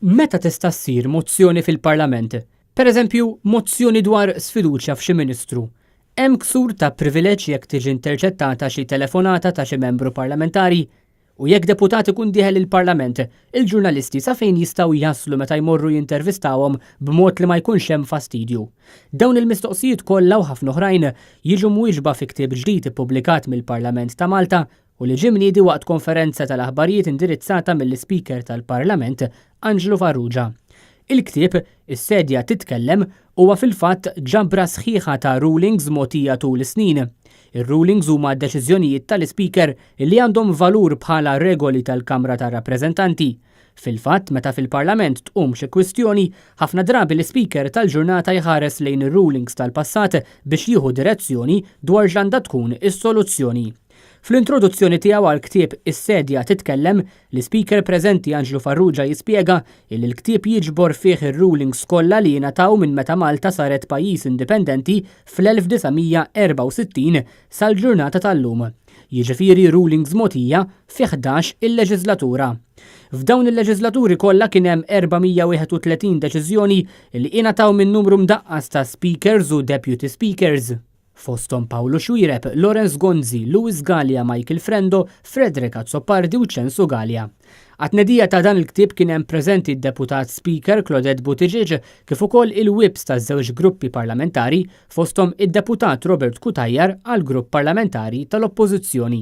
Meta tista' ssir mozzjoni fil-Parlament? Pereżempju, mozzjoni dwar sfiduċja f'xi ministru. Hemm ksur ta' privileġġ jekk tiġi interċettata xi telefonata ta' xi membru parlamentari u jekk deputat ikun dieħel il-Parlament, il-ġurnalisti sa fejn jistgħu jaslu meta jmorru jintervistawhom b'mod li ma jkunx hemm fastidju. Dawn il-mistoqsijiet kollha u ħafna oħrajn jiġu mwieġba fi ktieb ġdid ippubblikat mill-Parlament ta' Malta u li ġie mniedi waqt konferenza tal-aħbarijiet indirizzata mill-Speaker tal-Parlament Angelo Farrugia. Il-ktieb is-sedja titkellem huwa fil-fatt ġabra sħiħa ta' rulings mogħtija tul is-snin. Ir-rulings huma deċiżjonijiet tal-Speaker li għandhom valur bħala regoli tal-Kamra tar-Rappreżentanti. Fil-fatt, meta fil-Parlament tqum xi kwistjoni, ħafna drabi l-Speaker tal-ġurnata jħares lejn ir-rulings tal-passat biex jieħu direzzjoni dwar x'għandha tkun is-soluzzjoni. Fl-introduzzjoni tiegħu għall-ktieb is-sedja titkellem, l-Speaker preżenti Angelo Farrugia jispjega li l-ktieb jiġbor fih ir-rulings kollha li jingħataw minn meta Malta saret pajjiż indipendenti fl-1964 sal-ġurnata tal-lum. Jiġifieri rulings mogħtija fi 11 il-leġislatura. F'dawn il-leġislaturi kollha kien hemm 431 deċiżjoni li ingħataw minn numru mdaqqas ta' speakers u deputy speakers. Fosthom Paolo Xwireb, Lorenz Gonzi, Luis Gallia, Michael Frendo, Frederica Zoppardi u Censu Gallia. Għat-nedija ta' dan il-ktieb kien hemm preżenti d-deputat Speaker Claudette Buttigieg kif ukoll il-whips taż-żewġ gruppi parlamentari fosthom id-deputat Robert Kutajjar għall-grupp parlamentari tal-Oppożizzjoni.